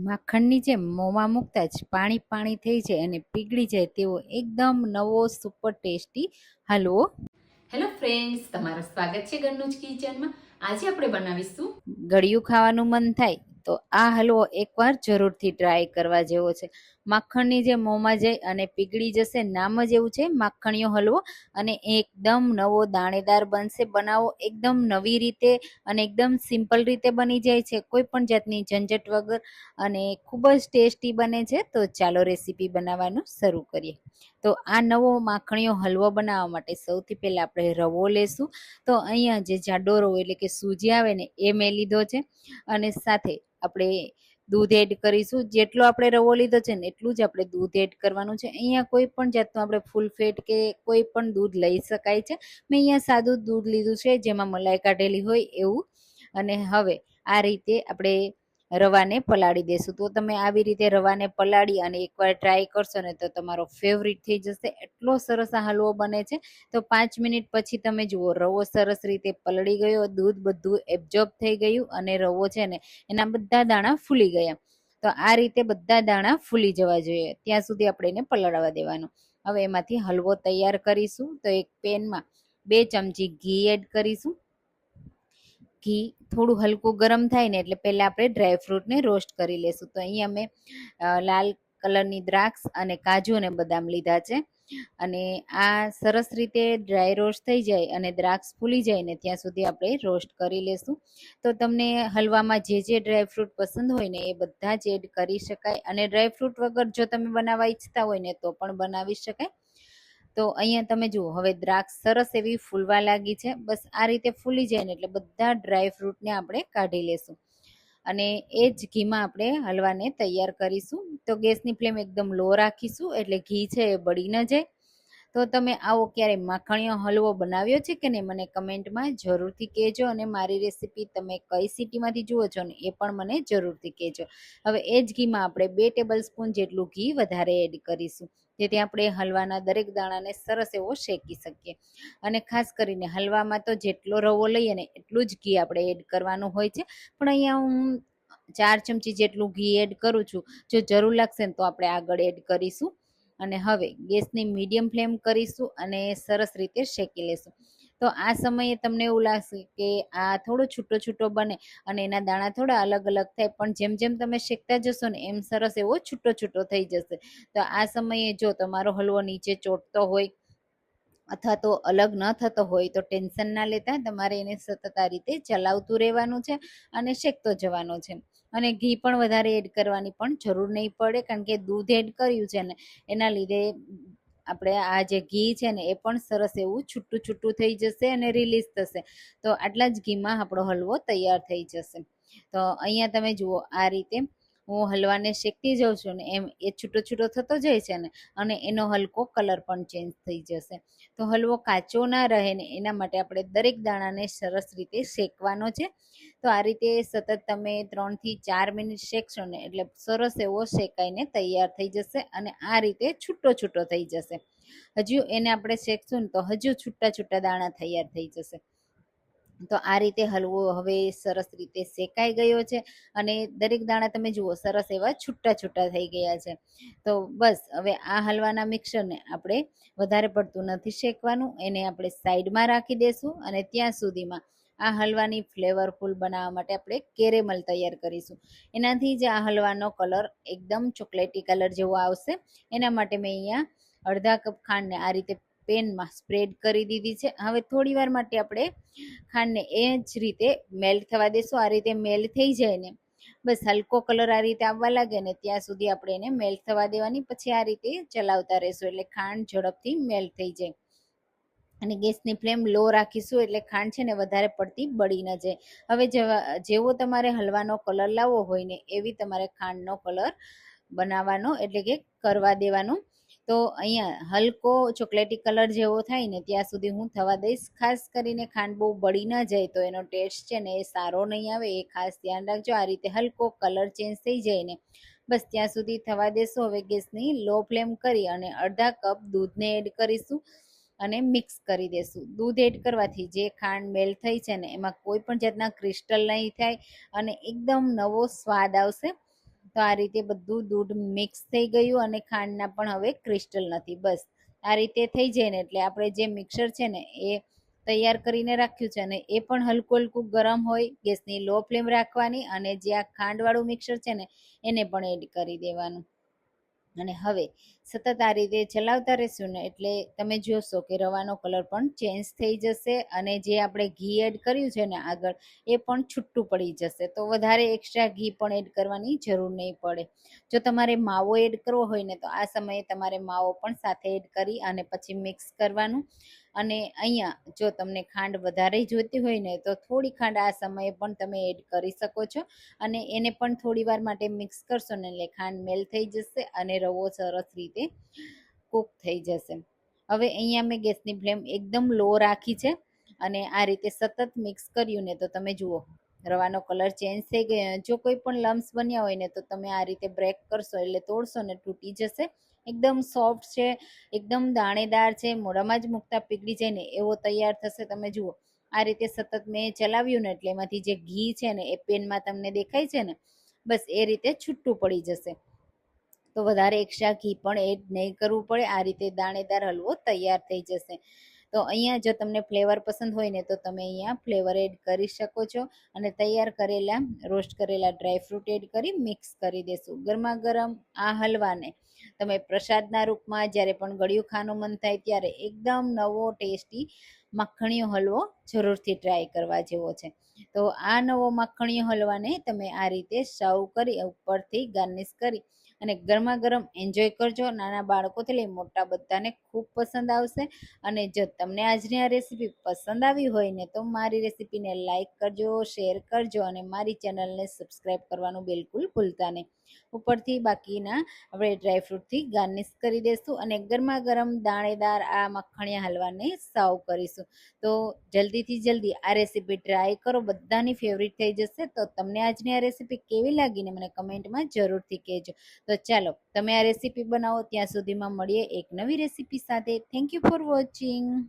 માખણની જેમ મોંમાં મૂકતા જ પાણી પાણી થઈ જાય અને પીગળી જાય તેવો એકદમ નવો સુપર ટેસ્ટી હલવો. હેલો ફ્રેન્ડ્સ, તમારું સ્વાગત છે ઘરનું જ કિચનમાં. આજે આપણે બનાવીશું ગળ્યું ખાવાનું મન થાય તો આ હલવો એકવાર જરૂરથી ટ્રાય કરવા જેવો છે. માખણની જેમ મોંમાં જાય અને પીગળી જશે, નામ જ એવું છે માખણીયો હલવો. અને એકદમ નવો દાણેદાર બનશે. બનાવો એકદમ નવી રીતે અને એકદમ સિમ્પલ રીતે બની જાય છે, કોઈ પણ જાતની ઝંઝટ વગર, અને ખૂબ જ ટેસ્ટી બને છે. તો ચાલો રેસીપી બનાવવાનું શરૂ કરીએ. તો આ નવો માખણીયો હલવો બનાવવા માટે સૌથી પહેલાં આપણે રવો લેશું. તો અહીંયા જે જાડો રવો એટલે કે સૂજી આવે ને એ મેં લીધો છે, અને સાથે આપણે દૂધ એડ કરીશું. જેટલો આપણે રવો લીધો છે ને એટલું જ આપણે દૂધ એડ કરવાનું છે. અહીંયા કોઈ પણ જાતનું આપણે ફૂલ ફેટ કે કોઈ પણ દૂધ લઈ શકાય છે. મેં અહીંયા સાદું દૂધ લીધું છે, જેમાં મલાઈ કાઢેલી હોય એવું. અને હવે આ રીતે આપણે રવાને પલાળી દેશું. તો તમે આવી રીતે રવાને પલાળી અને એકવાર ટ્રાય કરશો ને તો તમારો ફેવરિટ થઈ જશે. એટલો સરસ આ હલવો બને છે. તો 5 મિનિટ પછી તમે જુઓ, રવો સરસ રીતે પલળી ગયો, દૂધ બધું એબ્ઝોર્બ થઈ ગયું અને રવો છે ને એના બધા દાણા ફૂલી ગયા. તો આ રીતે બધા દાણા ફૂલી જવા જોઈએ ત્યાં સુધી આપણે એને પલાળવા દેવાનું. હવે એમાંથી હલવો તૈયાર કરીશું. તો એક પેનમાં 2 ચમચી ઘી એડ કરીશું. ઘી થોડું હલકું ગરમ થાય ને એટલે પહેલાં આપણે ડ્રાયફ્રૂટને રોસ્ટ કરી લેશું. તો અહીંયા મેં લાલ કલરની દ્રાક્ષ અને કાજુ અને બદામ લીધા છે. અને આ સરસ રીતે ડ્રાય રોસ્ટ થઈ જાય અને દ્રાક્ષ ફૂલી જાય ને ત્યાં સુધી આપણે રોસ્ટ કરી લેશું. તો તમને હલવામાં જે જે ડ્રાયફ્રૂટ પસંદ હોય ને એ બધા જ એડ કરી શકાય. અને ડ્રાયફ્રૂટ વગર જો તમે બનાવવા ઈચ્છતા હોય ને તો પણ બનાવી શકાય. તો અહીંયા તમે જુઓ, હવે દ્રાક્ષ સરસ એવી ફૂલવા લાગી છે. બસ આ રીતે ફૂલી જાય ને એટલે બધા ડ્રાય ફ્રૂટને આપણે કાઢી લેશું. અને એ જ ઘીમાં આપણે હલવાને તૈયાર કરીશું. તો ગેસની ફ્લેમ એકદમ લો રાખીશું એટલે ઘી છે એ બળી ન જાય. તો તમે આવો ક્યારેય માખણીયો હલવો બનાવ્યો છે કે નહીં, મને કમેન્ટમાં જરૂરથી કહેજો. અને મારી રેસીપી તમે કઈ સિટીમાંથી જુઓ છો ને એ પણ મને જરૂરથી કહેજો. હવે એ જ ઘીમાં આપણે 2 ટેબલ સ્પૂન જેટલું ઘી વધારે એડ કરીશું, જેથી આપણે હલવાના દરેક દાણાને સરસ એવો શેકી શકીએ. અને ખાસ કરીને હલવામાં તો જેટલો રવો લઈએ ને એટલું જ ઘી આપણે એડ કરવાનું હોય છે. પણ અહીંયા હું 4 ચમચી જેટલું ઘી એડ કરું છું. જો જરૂર લાગશે ને તો આપણે આગળ એડ કરીશું. અને હવે ગેસની મીડિયમ ફ્લેમ કરીશું અને સરસ રીતે શેકી લેશું. તો આ સમયે તમને એવું લાગશે કે આ થોડો છૂટો છૂટો બને અને એના દાણા થોડા અલગ અલગ થાય, પણ જેમ જેમ તમે શેકતા જશો ને એમ સરસ એવો છૂટો છૂટો થઈ જશે. તો આ સમયે જો તમારો હલવો નીચે ચોટતો હોય અથવા તો અલગ ન થતો હોય તો ટેન્શન ના લેતા, તમારે એને સતત આ રીતે ચલાવતું રહેવાનું છે અને શેકતો જવાનો છે. અને ઘી પણ વધારે એડ કરવાની પણ જરૂર નહીં પડે, કારણ કે દૂધ એડ કર્યું છે ને એના લીધે આપણે આ જે ઘી છે ને એ પણ સરસ એવું છૂટું છૂટું થઈ જશે અને રિલીઝ થશે. તો આટલા જ ઘીમાં આપણો હલવો તૈયાર થઈ જશે. તો અહીંયા તમે જુઓ, આ રીતે હું હલવાને શેકતી જાઉં છું ને એમ એ છૂટો છૂટો થતો જાય છે ને, અને એનો હલકો કલર પણ ચેન્જ થઈ જશે. તો હલવો કાચો ના રહે ને એના માટે આપણે દરેક દાણાને સરસ રીતે શેકવાનો છે. તો આ રીતે સતત તમે 3 થી 4 મિનિટ શેકશો ને એટલે સરસ એવો શેકાઈને તૈયાર થઈ જશે અને આ રીતે છૂટો છૂટો થઈ જશે. હજુ એને આપણે શેકશું ને તો હજુ છૂટા છૂટા દાણા તૈયાર થઈ જશે. તો આ રીતે હલવો હવે સરસ રીતે શેકાઈ ગયો છે અને દરેક દાણા તમે જુઓ સરસ એવા છૂટા છૂટા થઈ ગયા છે. તો બસ હવે આ હલવાના મિક્સરને આપણે વધારે પડતું નથી શેકવાનું, એને આપણે સાઈડમાં રાખી દેશું. અને ત્યાં સુધીમાં આ હલવાની ફ્લેવરફુલ બનાવવા માટે આપણે કેરેમલ તૈયાર કરીશું. એનાથી જ આ હલવાનો કલર એકદમ ચોકલેટી કલર જેવો આવશે. એના માટે મેં અહીંયા અડધા કપ ખાંડને આ રીતે પેનમાં સ્પ્રેડ કરી દીધી છે. હવે થોડી વાર માટે આપણે ખાંડને એ જ રીતે મેલ્ટ થવા દેશું. આ રીતે મેલ્ટ થઈ જાય ને બસ હલકો કલર આ રીતે આવવા લાગે ને ત્યાં સુધી આપણે એને મેલ્ટ થવા દેવાની. પછી આ રીતે ચલાવતા રહેશું એટલે ખાંડ ઝડપથી મેલ્ટ થઈ જાય. અને ગેસની ફ્લેમ લો રાખીશું એટલે ખાંડ છે ને વધારે પડતી બળી ન જાય. હવે જેવો તમારે હલવાનો કલર લાવવો હોય ને એવી તમારે ખાંડનો કલર બનાવવાનો એટલે કે કરવા દેવાનો. તો અહીંયા હલકો ચોકલેટી કલર જેવો થાય ને ત્યાં સુધી હું થવા દઈશ. ખાસ કરીને ખાંડ બહુ બળી ન જાય તો એનો ટેસ્ટ છે ને એ સારો નહીં આવે, એ ખાસ ધ્યાન રાખજો. આ રીતે હલકો કલર ચેન્જ થઈ જાય ને બસ ત્યાં સુધી થવા દેશો. હવે ગેસની લો ફ્લેમ કરી અને અડધા કપ દૂધને એડ કરીશું અને મિક્સ કરી દેશું. દૂધ એડ કરવાથી જે ખાંડ મેલ્ટ થઈ છે ને એમાં કોઈ પણ જાતના ક્રિસ્ટલ નહીં થાય અને એકદમ નવો સ્વાદ આવશે. તો આ રીતે બધું દૂધ મિક્સ થઈ ગયું અને ખાંડના પણ હવે ક્રિસ્ટલ નથી. બસ આ રીતે થઈ જાય ને એટલે આપણે જે મિક્સર છે ને એ તૈયાર કરીને રાખ્યું છે અને એ પણ હલકું હલકું ગરમ હોય. ગેસની લો ફ્લેમ રાખવાની અને જે આ ખાંડવાળું મિક્સર છે ને એને પણ એડ કરી દેવાનું. અને હવે સતત આ રીતે ચલાવતા રહેશું ને એટલે તમે જોશો કે રવાનો કલર પણ ચેન્જ થઈ જશે અને જે આપણે ઘી એડ કર્યું છે ને આગળ એ પણ છૂટું પડી જશે. તો વધારે એક્સ્ટ્રા ઘી પણ એડ કરવાની જરૂર નહીં પડે. જો તમારે માવો એડ કરવો હોય ને તો આ સમયે તમારે માવો પણ સાથે એડ કરી અને પછી મિક્સ કરવાનું. અને અહીંયા જો તમને ખાંડ વધારે જોઈતી હોય ને તો થોડી ખાંડ આ સમયે પણ તમે એડ કરી શકો છો અને એને પણ થોડી વાર માટે મિક્સ કરશો ને એટલે ખાંડ મેલ થઈ જશે અને રવો સરસ રીતે કૂક થઈ જશે. હવે અહીંયા મેં ગેસની ફ્લેમ એકદમ લો રાખી છે અને આ રીતે સતત મિક્સ કર્યું ને તો તમે જુઓ રવાનો કલર ચેન્જ થઈ ગયો. જો કોઈ પણ લમ્સ બન્યા હોય ને તો તમે આ રીતે બ્રેક કરશો એટલે તોડશો ને તૂટી જશે. એકદમ સોફ્ટ છે, એકદમ દાણેદાર છે, મોઢામાં જ મૂકતા પીગળી જાય ને એવો તૈયાર થશે. તમે જુઓ આ રીતે સતત મેં ચલાવ્યું ને એટલે એમાંથી જે ઘી છે ને એ પેનમાં તમને દેખાય છે ને બસ એ રીતે છૂટું પડી જશે. તો વધારે એક્સ્ટ્રા ઘી પણ એડ નહીં કરવું પડે. આ રીતે દાણેદાર હલવો તૈયાર થઈ જશે. તો અહીંયા જો તમને ફ્લેવર પસંદ હોય ને તો તમે અહીંયા ફ્લેવર એડ કરી શકો છો અને તૈયાર કરેલા રોસ્ટ કરેલા ડ્રાયફ્રૂટ એડ કરી મિક્સ કરી દેશું. ગરમા ગરમ આ હલવાને તમે પ્રસાદના રૂપમાં જ્યારે પણ ગળ્યું ખાવાનું મન થાય ત્યારે એકદમ નવો ટેસ્ટી માખણીયો હલવો જરૂરથી ટ્રાય કરવા જેવો છે. તો આ નવો માખણીયો હલવાને તમે આ રીતે સર્વ કરી ઉપરથી ગાર્નિશ કરી અને ગરમા ગરમ એન્જોય કરજો. નાના બાળકોથી લઈ મોટા બધાને ખૂબ પસંદ આવશે. અને જો તમને આજની આ રેસીપી પસંદ આવી હોય ને તો મારી રેસીપીને લાઈક કરજો, શેર કરજો અને મારી ચેનલને સબસ્ક્રાઈબ કરવાનું બિલકુલ ભૂલતા નહીં. ઉપરથી બાકીના આપણે ડ્રાયફ્રૂટથી ગાર્નિશ કરી દઈશું અને ગરમા ગરમ દાણેદાર આ મખણિયા હલવાને સર્વ કરીશું. તો જલ્દીથી જલ્દી આ રેસીપી ટ્રાય કરો, બધાની ફેવરિટ થઈ જશે. તો તમને આજની આ રેસીપી કેવી લાગીને મને કમેન્ટમાં જરૂરથી કહેજો. તો ચાલો તમે આ રેસીપી બનાવો, ત્યાં સુધીમાં મળીએ એક નવી રેસીપી સાથે. Thank you for watching.